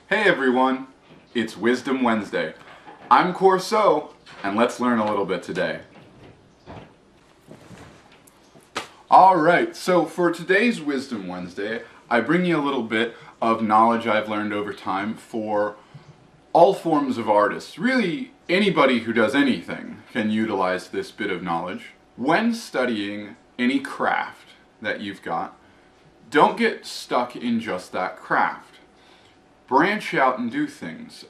Hey everyone, it's Wisdom Wednesday. I'm Korso, and let's learn a little bit today. Alright, so for today's Wisdom Wednesday, I bring you a little bit of knowledge I've learned over time for all forms of artists. Really, anybody who does anything can utilize this bit of knowledge. When studying any craft that you've got, don't get stuck in just that craft. Branch out and do things.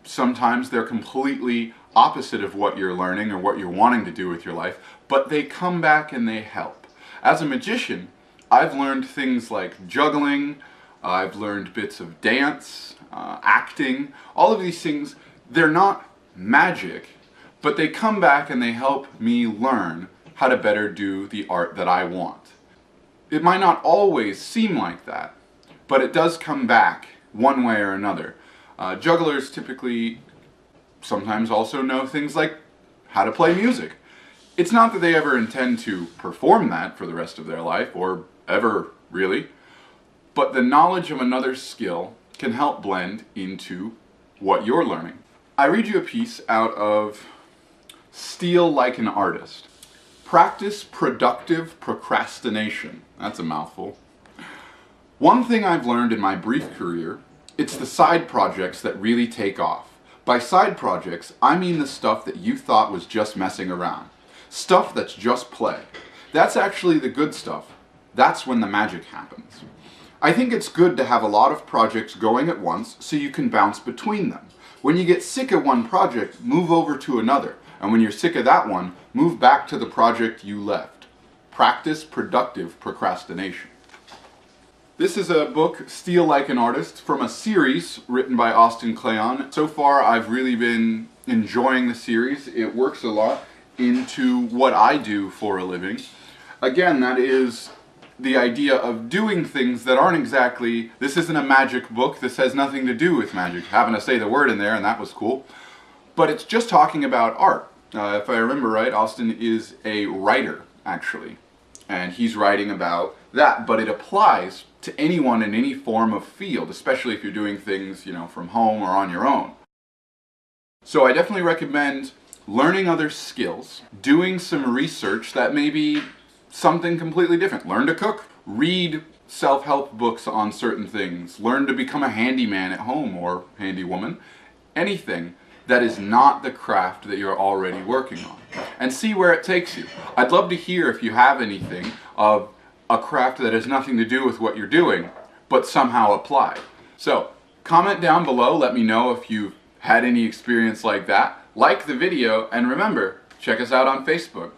Sometimes they're completely opposite of what you're learning or what you're wanting to do with your life, but they come back and they help. As a magician, I've learned things like juggling, I've learned bits of dance, acting, all of these things. They're not magic, but they come back and they help me learn how to better do the art that I want. It might not always seem like that, but it does come back one way or another. Jugglers typically sometimes also know things like how to play music. It's not that they ever intend to perform that for the rest of their life, or ever really, but the knowledge of another skill can help blend into what you're learning. I read you a piece out of Steal Like an Artist. Practice productive procrastination. That's a mouthful. One thing I've learned in my brief career, it's the side projects that really take off. By side projects, I mean the stuff that you thought was just messing around. Stuff that's just play. That's actually the good stuff. That's when the magic happens. I think it's good to have a lot of projects going at once so you can bounce between them. When you get sick of one project, move over to another. And when you're sick of that one, move back to the project you left. Practice productive procrastination. This is a book, Steal Like an Artist, from a series written by Austin Kleon. So far, I've really been enjoying the series. It works a lot into what I do for a living. Again, that is the idea of doing things that aren't exactly, this isn't a magic book, this has nothing to do with magic. Having to say the word in there, and that was cool. But it's just talking about art. If I remember right, Austin is a writer, actually. And he's writing about that, but it applies to anyone in any form of field, especially if you're doing things, from home or on your own. So I definitely recommend learning other skills, doing some research that may be something completely different. Learn to cook, read self-help books on certain things, learn to become a handyman at home or handy woman, anything that is not the craft that you're already working on, and see where it takes you. I'd love to hear if you have anything of a craft that has nothing to do with what you're doing, but somehow applied. So, comment down below, let me know if you've had any experience like that. Like the video, and remember, check us out on Facebook.